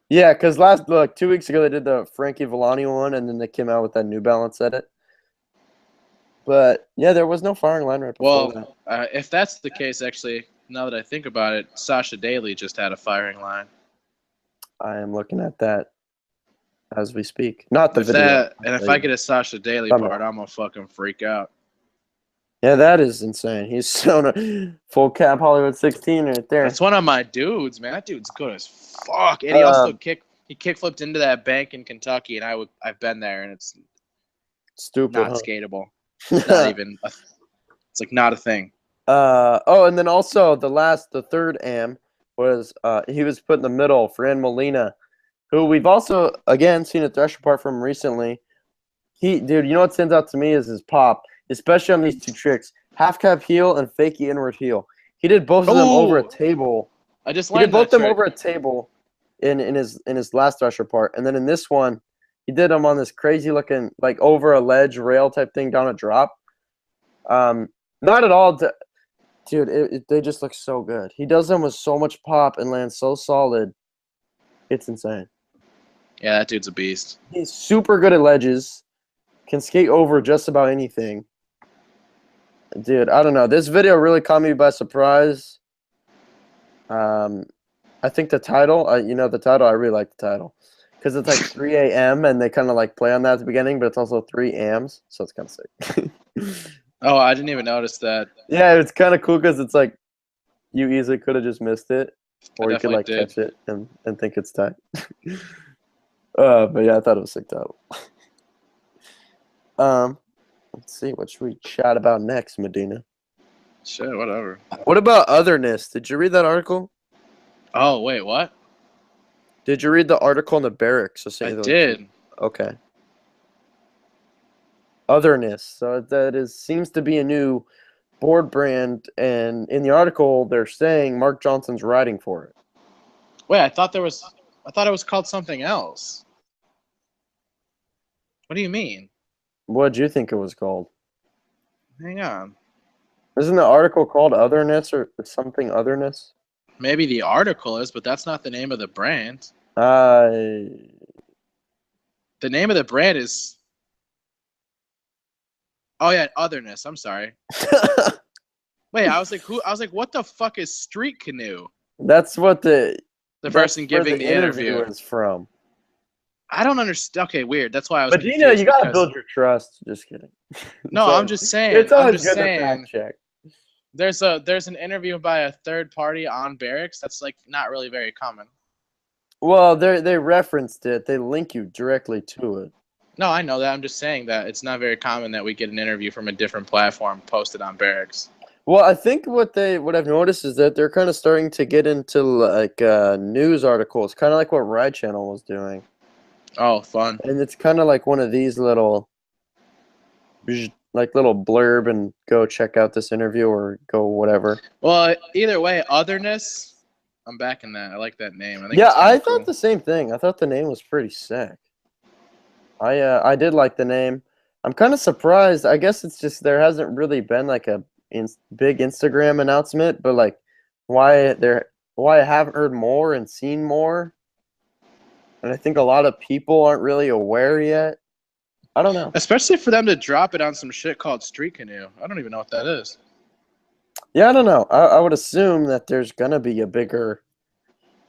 Yeah, because 2 weeks ago they did the Frankie Villani one, and then they came out with that New Balance edit. But yeah, there was no firing line right before that. If that's the case, actually, now that I think about it, Sasha Daly just had a firing line. I am looking at that as we speak. Not the video. If I get a Sasha Daly part, I'm gonna fucking freak out. Yeah, that is insane. He's shown a full cap Hollywood 16 right there. That's one of my dudes, man. That dude's good as fuck. And he also kickflipped into that bank in Kentucky, and I've been there, and it's stupid, not skatable. Not even. It's like not a thing. And then also the third AM was he was put in the middle for Ann Molina, who we've also again seen a thrash apart from recently. Dude, you know what stands out to me is his pop, especially on these two tricks: half cap heel and fakey inward heel. He did both of them over a table. I just he did both of them over a table in his last thrash apart, and then in this one, he did them on this crazy looking like over a ledge rail type thing down a drop. Not at all. Dude, they just look so good. He does them with so much pop and lands so solid. It's insane. Yeah, that dude's a beast. He's super good at ledges. Can skate over just about anything. Dude, I don't know. This video really caught me by surprise. I think the title, I really like the title. Because it's like 3 a.m. and they kind of like play on that at the beginning, but it's also 3 a.m.s, so it's kind of sick. Oh, I didn't even notice that. Yeah, it's kind of cool because it's like you easily could have just missed it, or you could like catch it and think it's tight. But yeah, I thought it was a sick title. Let's see, what should we chat about next, Medina? Shit, whatever. What about otherness? Did you read that article? Oh, wait, what? Did you read the article in the barracks? I did. Okay. Otherness. So that seems to be a new board brand, and in the article they're saying Mark Johnson's writing for it. Wait, I thought it was called something else. What do you mean? What did you think it was called? Hang on. Isn't the article called Otherness or something Otherness? Maybe the article is, but that's not the name of the brand. The name of the brand is... Oh yeah, Otherness. I'm sorry. Wait, I was like, what the fuck is Street Canoe? That's what the person giving the interview is from. I don't understand. Okay, weird. That's why I was. But Dina, you gotta build your trust. Just kidding. No, I'm just saying. It's always good to fact check. There's an interview by a third party on Barracks. That's like not really very common. Well, they referenced it. They link you directly to it. No, I know that. I'm just saying that it's not very common that we get an interview from a different platform posted on Barracks. Well, I think what I've noticed is that they're kind of starting to get into like news articles, kind of like what Ride Channel was doing. Oh, fun! And it's kind of like one of these little blurb and go check out this interview or go whatever. Well, either way, Otherness, I'm backing that. I like that name. I thought the same thing. I thought the name was pretty sick. I did like the name. I'm kind of surprised. I guess it's just there hasn't really been like a big Instagram announcement, but like why I haven't heard more and seen more. And I think a lot of people aren't really aware yet. I don't know. Especially for them to drop it on some shit called Street Canoe. I don't even know what that is. Yeah, I don't know. I would assume that there's going to be a bigger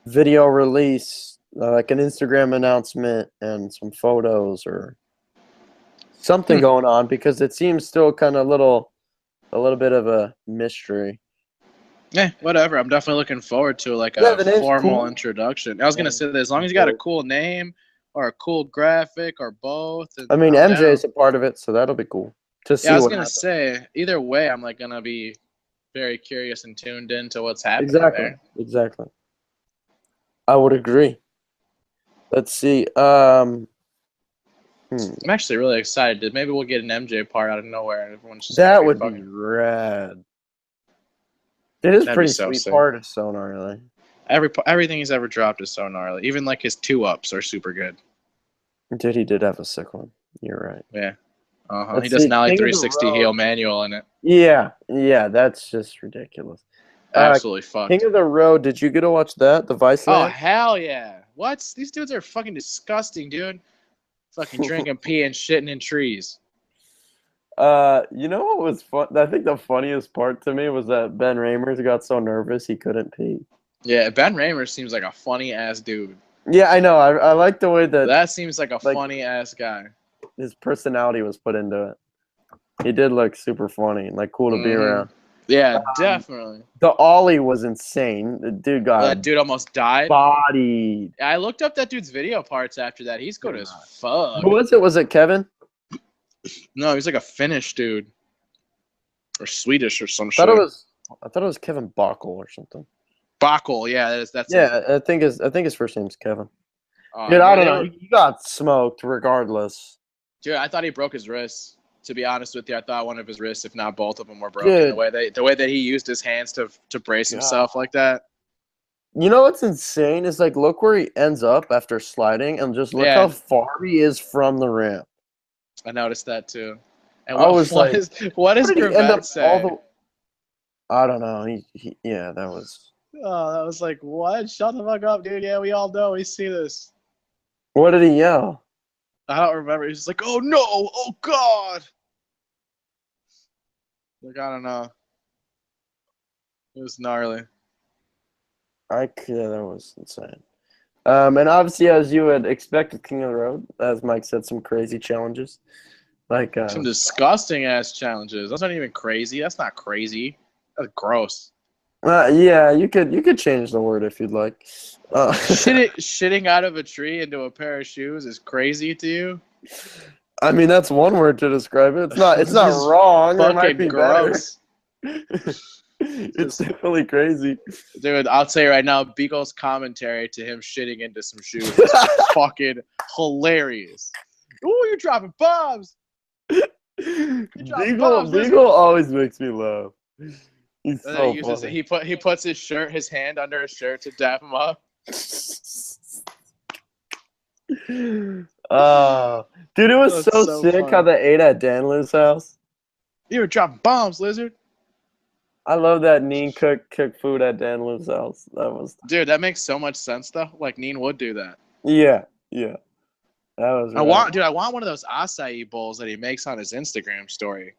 video release, like an Instagram announcement and some photos or something going on, because it seems still kind of a little bit of a mystery. Yeah, whatever. I'm definitely looking forward to like a formal introduction. I was going to say that as long as you got a cool name or a cool graphic or both. And I mean, I'm MJ down. is a part of it, so that'll be cool to see Yeah, I was what gonna happens. say either way, I'm like gonna be very curious and tuned into what's happening Exactly. there. Exactly. I would agree. Let's see. I'm actually really excited. Maybe we'll get an MJ part out of nowhere, and everyone's just gonna That be would be fucking. rad. It is That'd be pretty so sweet sick. part. It's so gnarly. Everything he's ever dropped is so gnarly. Even like his 2-ups are super good. Dude, he did have a sick one. You're right. Yeah. He Let's does see. an ollie King of the 360 heel Road. manual in it. Yeah, that's just ridiculous. Absolutely fucked. King of the Road. Did you get to watch that? The Vice Oh Land? hell yeah! What? These dudes are fucking disgusting, dude. Fucking drinking pee and shitting in trees. You know what was fun? I think the funniest part to me was that Ben Ramers got so nervous he couldn't pee. Yeah, Ben Raymer seems like a funny ass dude. Yeah, I know. I like the way That seems like a like, funny ass guy. his personality was put into it. He did look super funny and like cool to be around. Yeah, definitely. The ollie was insane. The dude got That dude almost died. bodied. I looked up that dude's video parts after that. He's good as fuck. Who was it? Was it Kevin? No, he's like a Finnish dude. Or Swedish or some I shit. thought it was Kevin Bockel or something. Bockel, yeah, that's Yeah, it. I think his first name's Kevin. Dude, Yeah, I don't know. He got smoked regardless. Dude, I thought he broke his wrist. To be honest with you, I thought one of his wrists, if not both of them, were broken. Dude. The way that he used his hands to brace himself like that. You know what's insane is like look where he ends up after sliding, and just look how far he is from the ramp. I noticed that too. And I was what does Gravett say? I don't know. Yeah, that was. Oh, that was like, what? Shut the fuck up, dude. Yeah, we all know. We see this. What did he yell? I don't remember. He's just like, oh no, oh god. Like, I don't know. It was gnarly. Yeah, that was insane. And obviously, as you would expect with King of the Road, as Mike said, some crazy challenges. Like Some disgusting ass challenges. That's not even crazy. That's not crazy. That's gross. Yeah, you could change the word if you'd like. Shitting out of a tree into a pair of shoes is crazy to you? I mean, that's one word to describe it. It's not wrong. It might be gross. It's definitely crazy. Dude, I'll tell you right now, Beagle's commentary to him shitting into some shoes is fucking hilarious. Ooh, you're dropping bombs. Beagle always makes me laugh. He's so funny. He puts his hand under his shirt to dap him up. Dude, it was so sick funny. how they ate at Danlew's house. You were dropping bombs, lizard. I love that Neen cooked food at Danlew's house. Dude, that makes so much sense though. Like Neen would do that. Yeah. That was. I want one of those acai bowls that he makes on his Instagram story.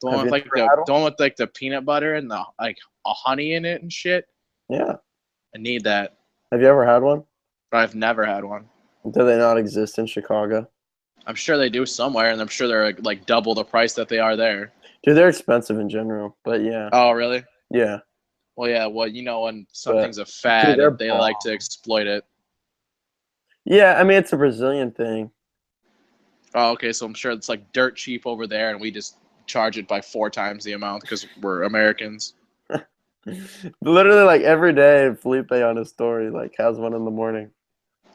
The one with like the peanut butter and the like a honey in it and shit. Yeah. I need that. Have you ever had one? I've never had one. Do they not exist in Chicago? I'm sure they do somewhere, and I'm sure they're like double the price that they are there. Dude, they're expensive in general, but yeah. Oh, really? Yeah. Well, yeah. Well, you know, when something's a fad, they like to exploit it. Yeah, I mean, it's a Brazilian thing. Oh, okay. So I'm sure it's like dirt cheap over there, and we just charge it by 4 times the amount because we're Americans. Literally, like every day, Felipe on his story like has one in the morning.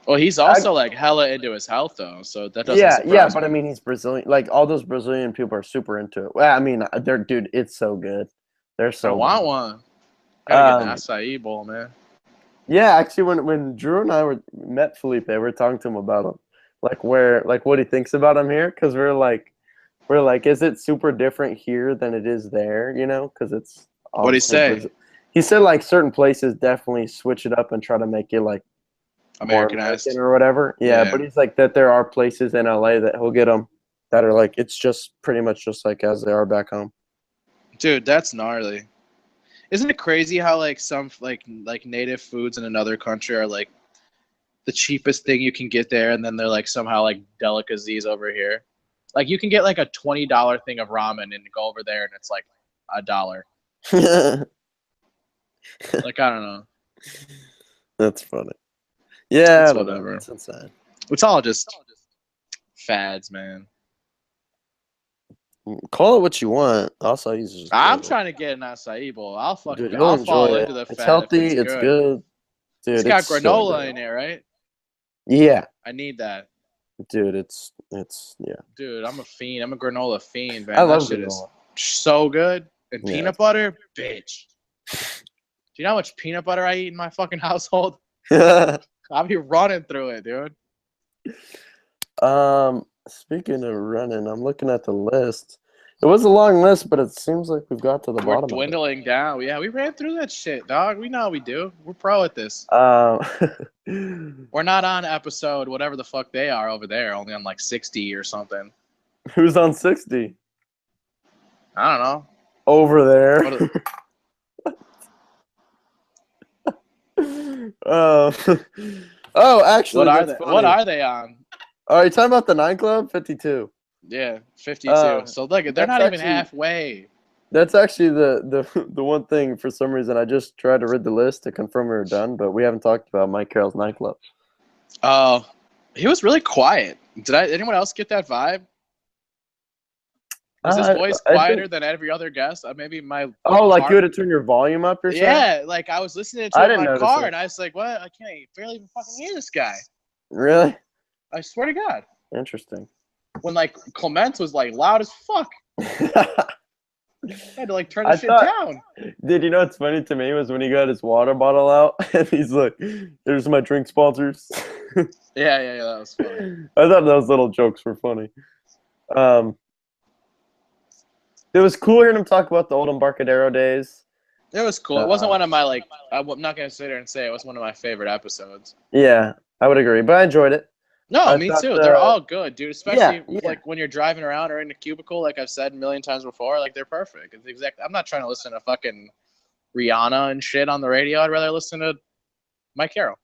Well, he's also like hella into his health though, so that doesn't surprise me. But I mean, he's Brazilian. Like all those Brazilian people are super into it. Well, I mean, dude, it's so good. They're so. I want one. Gotta get an acai bowl, man. Yeah, actually, when Drew and I met Felipe, we were talking to him about him, like what he thinks about him here, because we're like, is it super different here than it is there? You know, because it's. What'd he say? He said like certain places definitely switch it up and try to make it like Americanized or whatever. Yeah, but he's like that there are places in LA that he'll get them that are like it's just pretty much just like as they are back home. Dude, that's gnarly. Isn't it crazy how like some like native foods in another country are like the cheapest thing you can get there, and then they're like somehow like delicacies over here? Like you can get like a $20 thing of ramen and go over there and it's like $1. Like I don't know. That's funny. Yeah, whatever. That's insane. It's all just fads, man. Call it what you want. Acai is just I'm good. trying to get an acai bowl. Dude, you'll I'll enjoy fall it. into the It's fad if healthy. it's It's good. good. Dude, It's got so granola good. in it, right? Yeah. I need that. Dude, it's yeah. Dude, I'm a fiend. I'm a granola fiend, man. I That love shit granola. is so good. And Yeah. peanut butter, bitch. Do you know how much peanut butter I eat in my fucking household? I'll be running through it, dude. Speaking of running, I'm looking at the list. It was a long list, but it seems like we've got to the We're bottom dwindling down. Yeah, we ran through that shit, dog. We know how we do. We're pro at this. of it. We're not on episode whatever the fuck they are over there, only on like 60 or something. Who's on 60? I don't know. Over there. Oh, actually, What are that's they? funny. What are they on? Oh, you talking about the 9 Club? 52. Yeah, 52. So look, they're not even halfway. That's actually the one thing. For some reason, I just tried to read the list to confirm we were done, but we haven't talked about Mike Carroll's nightclub. Oh, he was really quiet. Anyone else get that vibe? Was his voice quieter than every other guest? Maybe my. Oh, like you had to turn your volume up or something? Yeah, like I was listening to it in my car, and I was like, "What? I can't barely even fucking hear this guy." Really? I swear to God. Interesting. When like Clements was like loud as fuck. I had to like turn the shit down. Did you know what's funny to me was when he got his water bottle out and he's like, "There's my drink sponsors." Yeah, that was funny. I thought those little jokes were funny. It was cool hearing him talk about the old Embarcadero days. It was cool. It wasn't one of my like. I'm not gonna sit here and say it was one of my favorite episodes. Yeah, I would agree, but I enjoyed it. No, me too. They're all good, dude. Especially like when you're driving around or in a cubicle, like I've said a million times before. Like they're perfect. It's exactly. I'm not trying to listen to fucking Rihanna and shit on the radio. I'd rather listen to Mike Carroll.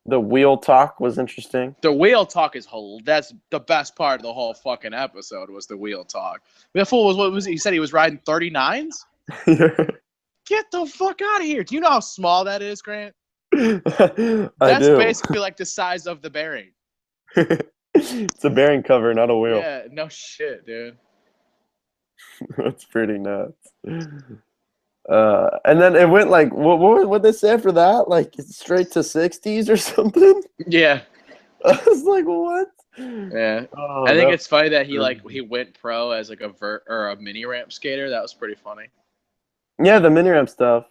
The wheel talk was interesting. The wheel talk is that's the best part of the whole fucking episode was the wheel talk. The fool was what was he said he was riding 39s? Get the fuck out of here. Do you know how small that is, Grant? That's basically like the size of the bearing. It's a bearing cover, not a wheel. Yeah, no shit, dude. That's pretty nuts. And then it went like, what they say after that? Like straight to 60s or something? Yeah. I was like, what? Yeah. I think it's funny that he went pro as like a mini ramp skater. That was pretty funny. Yeah, the mini ramp stuff.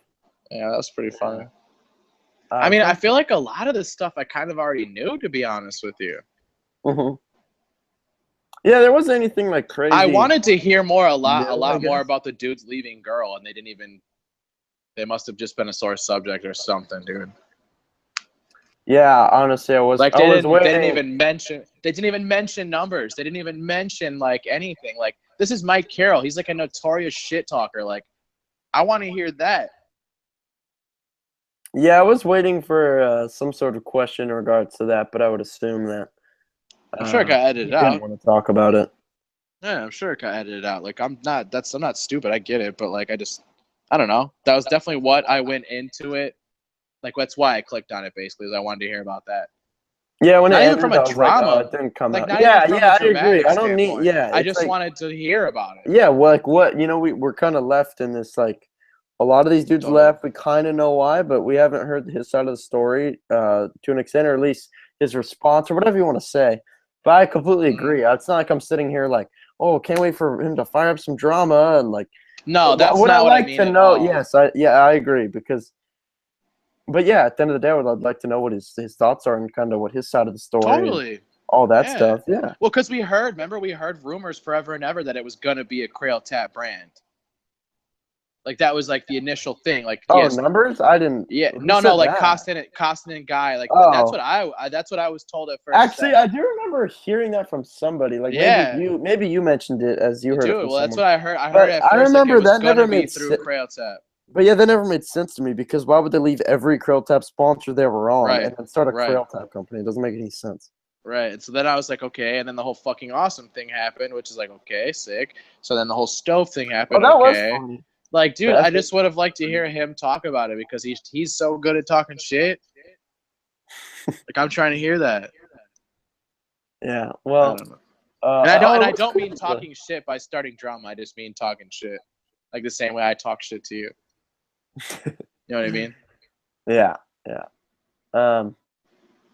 Yeah, that was pretty funny. I mean, I feel like a lot of this stuff I kind of already knew, to be honest with you. Mm-hmm. Yeah, there wasn't anything like crazy. I wanted to hear a lot more about the dudes leaving Girl, and they must have just been a sore subject or something, dude. Yeah, honestly, I was like they didn't even mention numbers. They didn't even mention like anything. Like this is Mike Carroll. He's like a notorious shit talker. Like I want to hear that. Yeah, I was waiting for some sort of question in regards to that, but I would assume that. I'm sure it got edited out. I didn't want to talk about it. Yeah, I'm sure it got edited out. Like I'm not stupid. I get it, but like I don't know. That was definitely what I went into it. Like that's why I clicked on it basically, is I wanted to hear about that. Yeah, when not it even ended, from a drama, like, it didn't come out. Yeah, I agree. I don't need. Yeah, I just wanted to hear about it. Yeah, well, like what we're kind of left in this like. A lot of these dudes left. We kind of know why, but we haven't heard his side of the story to an extent, or at least his response, or whatever you want to say. But I completely agree. It's not like I'm sitting here like, oh, can't wait for him to fire up some drama and like. No, that's what not what I mean. To know, yes, I agree because. But yeah, at the end of the day, I'd like to know what his thoughts are and kind of what his side of the story. Totally. All that stuff. Yeah. Well, because we heard rumors forever and ever that it was gonna be a Crail Tap brand. Like that was like the initial thing. Like numbers? I didn't. Yeah, no, like Costin and Guy. Like that's what I was told at first. Actually, I do remember hearing that from somebody. Like maybe you mentioned it as you heard it from someone. That's what I heard. I heard at first. I remember that never made sense through Crail Tap. But yeah, that never made sense to me because why would they leave every Crail Tap sponsor they were on and then start a Crail Tap company? It doesn't make any sense. Right. And so then I was like, okay. And then the whole fucking awesome thing happened, which is like, okay, sick. So then the whole stove thing happened. Oh, that was funny. Like, dude, I just would have liked to hear him talk about it because he's so good at talking shit. Like, I'm trying to hear that. Yeah. I Well, don't know. And I it's don't cool. mean talking shit by starting drama. I just mean talking shit, like the same way I talk shit to you. You know what I mean? Yeah. Yeah.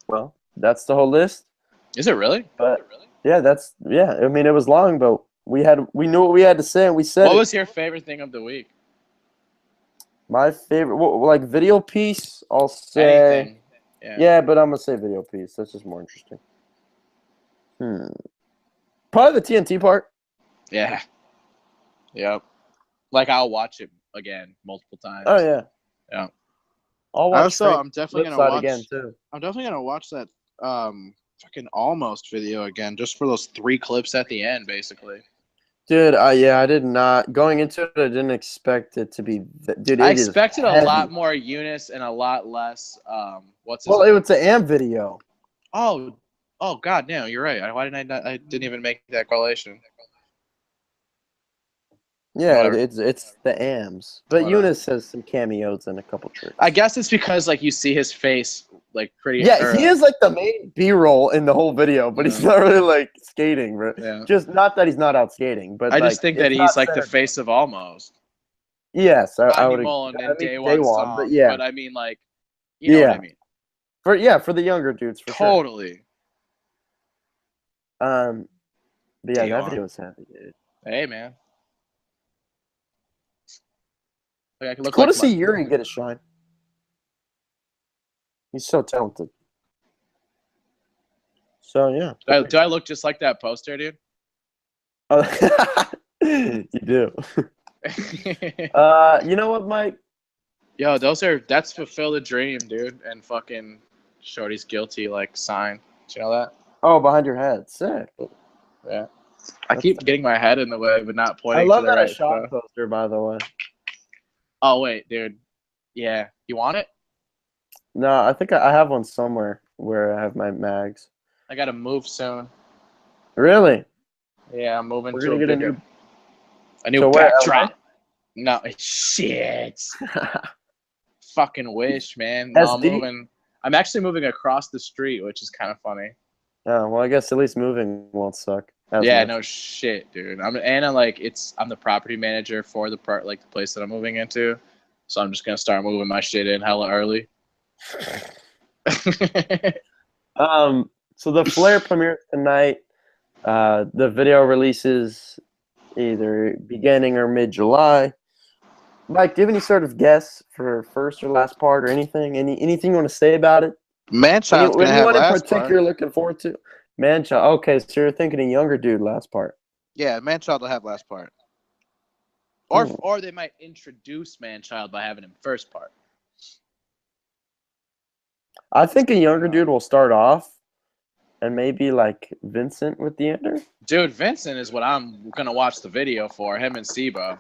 Well, that's the whole list. Is it really? But yeah, I mean, it was long, but we knew what we had to say, and we said What it. was your favorite thing of the week? My favorite, like video piece, I'll say. Anything? Yeah. Yeah, but I'm gonna say video piece. That's just more interesting. Probably the TNT part. Yeah. Yep. Like, I'll watch it again multiple times. Oh yeah. Yeah. I'll watch. I'm definitely gonna watch again too. I'm definitely gonna watch that fucking almost video again, just for those 3 clips at the end, basically. Dude, I did not going into it. I didn't expect it to be. Dude, I it is expected a heavy. lot more Eunice and a lot less. What's his Well, it name? was an AMP video. Oh, God, no, you're right. Why didn't I didn't even make that correlation. Yeah, Whatever. it's the AMs, but Whatever. Eunice has some cameos and a couple tricks. I guess it's because like you see his face like pretty. Yeah, he is like the main B-roll in the whole video, but he's not really like skating. Right? Yeah. Just not that he's not out skating, but I like, just think that it's he's not like the centered. face of Almost. Yes, I Rodney would. Mullen I and mean, Day Day One One, song, but yeah, but I mean like, you know what I mean. For the younger dudes, for sure. Totally. But yeah, Day that One. video was heavy, dude. Hey man. Like, I can look Cool like to see Yuri get a shine. He's so talented. So yeah. Do I look just like that poster, dude? You do. You know what, Mike? Yo, that's Fulfill the Dream, dude, and fucking Shorty's Guilty like sign. Did you know that? Oh, behind your head. Sick. Yeah. I keep getting my head in the way, but not pointing I love to the that right shot stuff. poster, by the way. Oh wait, dude. Yeah, you want it? No, I think I have one somewhere where I have my mags. I gotta move soon. Really? Yeah, I'm moving We're to gonna a get bigger, a to new where, backdrop. No, shit. Fucking wish, man. No, I'm SD? moving. I'm actually moving across the street, which is kind of funny. Oh, well, I guess at least moving won't suck. Yeah, much. no shit, dude. I'm the property manager for the the place that I'm moving into, so I'm just gonna start moving my shit in hella early. So the Flare premieres tonight. The video releases either beginning or mid-July. Mike, do you have any sort of guess for first or last part or anything? Anything you want to say about it? Manchild's gonna have Anyone in last particular part. looking forward to? Manchild. Okay, so you're thinking a younger dude last part. Yeah, Manchild will have last part. Or they might introduce Manchild by having him first part. I think a younger dude will start off, and maybe like Vincent with the ender. Dude, Vincent is what I'm gonna watch the video for. Him and Sibo.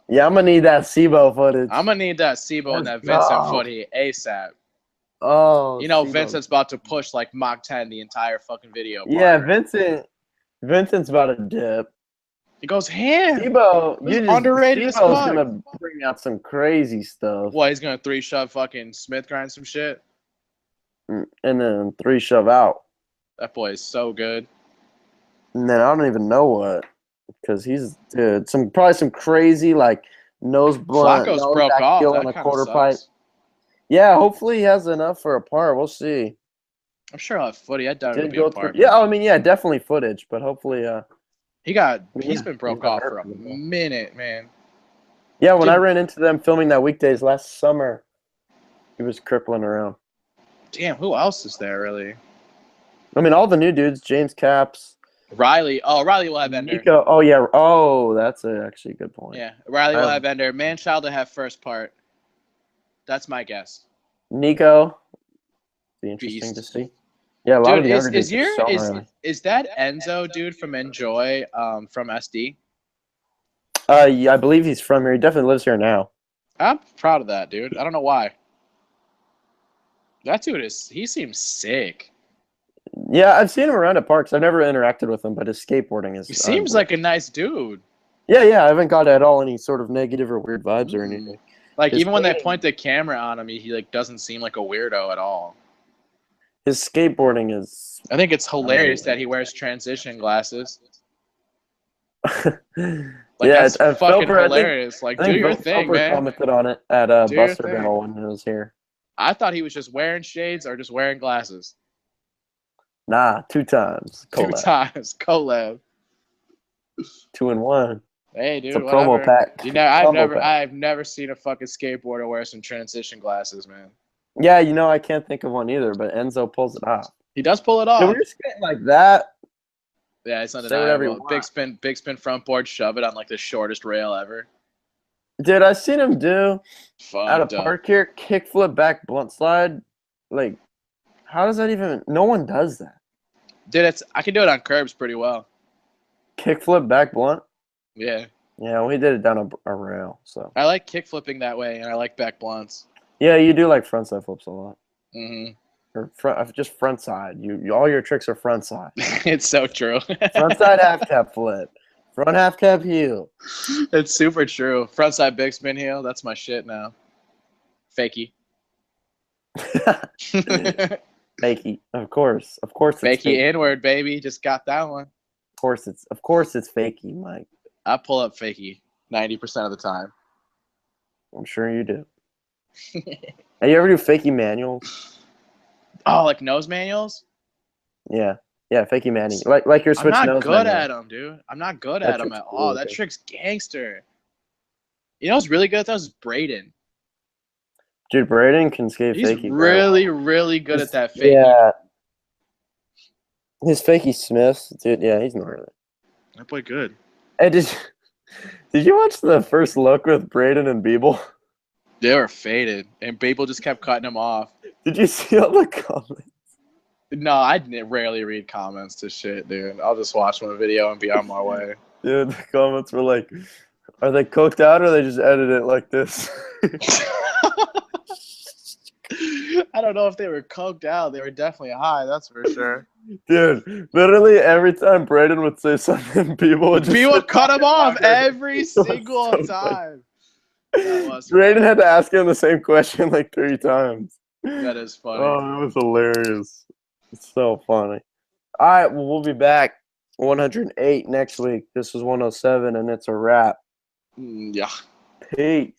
Yeah, I'm gonna need that SIBO footage. I'm gonna need that Sibo and that Vincent footage ASAP. Oh, you know, SIBO. Vincent's about to push like Mach 10 the entire fucking video. Yeah, Vincent's about to dip. He goes ham. SIBO, underrated as SIBO's fuck. gonna bring out some crazy stuff. What, he's gonna 3-shove fucking Smith grind some shit? And then 3 shove out. That boy is so good. And then I don't even know what, because he's probably some crazy like nose blunt. Flacco's broke off. That On a quarter sucks. pipe. Yeah, hopefully he has enough for a part. We'll see. I'm sure he'll have footage. I doubt it'll be a part. Yeah, I mean, yeah, definitely footage, but hopefully, he's been broke off for a minute, man. Yeah, when I ran into them filming that Weekdays last summer, he was crippling around. Damn, who else is there really? I mean, all the new dudes, James Caps. Riley. Oh, Riley will have Ender. Nico. Oh, yeah. Oh, that's actually a good point. Yeah, Riley will have Ender. Manchild will have first part. That's my guess. Nico. Be interesting to see. Yeah, a lot of the younger dudes. Is that Enzo dude from Enjoy from SD? Yeah, I believe he's from here. He definitely lives here now. I'm proud of that dude. I don't know why. That dude he seems sick. Yeah, I've seen him around at parks. I've never interacted with him, but his skateboarding is. He seems like a nice dude. Yeah, I haven't got at all any sort of negative or weird vibes or anything. Like even when they point the camera on him, he like doesn't seem like a weirdo at all. His skateboarding is. I think it's hilarious that he wears transition glasses. Like, Yeah, that's fucking hilarious. Like, do your thing, man. Commented on it at Busterville when he was here. I thought he was just wearing shades or just wearing glasses. Nah, 2 times. Collab. 2 times. Collab. 2 in 1. Hey, dude, it's a promo pack. You know, I've never seen a fucking skateboarder wear some transition glasses, man. Yeah, you know, I can't think of one either, but Enzo pulls it off. He does pull it off. Dude, when you're skating like that. Yeah, it's undeniable. Big spin front board, shove it on like the shortest rail ever. Dude, I seen him do at a park here, kickflip back blunt slide. Like, how does that even? No one does that. Dude, I can do it on curbs pretty well. Kickflip back blunt. Yeah. Yeah, we did it down a rail. So I like kickflipping that way, and I like back blunts. Yeah, you do like frontside flips a lot. Mm-hmm. Or just front side. You all your tricks are front side. It's so true. Front side half cap flip. Front half cap heel. It's super true. Front side big spin heel. That's my shit now. Fakey. Fakey. Of course. Of course it's fakey inward, baby. Just got that one. Of course it's fakey, Mike. I pull up fakey 90% of the time. I'm sure you do. Hey, you ever do fakey manuals? Oh, like nose manuals? Yeah. Yeah, fakey manual. Like your switch nose I'm not good manual. at them, dude. I'm not good at them at all. That trick's gangster. You know what's really good at those? Braden. Dude, Braden can skate He's fakey. He's really, really good at that fakey. Yeah. His fakey Smiths, dude, yeah, he's gnarly. That boy good. Hey, did you watch the first look with Braden and Beeble? They were faded, and Beeble just kept cutting them off. Did you see all the comments? No, I rarely read comments to shit, dude. I'll just watch one video and be on my way. Dude, the comments were like, are they coked out or they just edit it like this? I don't know if they were coked out. They were definitely high, that's for sure. Dude, literally every time Braden would say something, people would cut him off every single time. Braden had to ask him the same question like 3 times. That is funny. Oh, it was hilarious. It's so funny. All right, well, we'll be back 108 next week. This was 107, and it's a wrap. Yeah. Peace.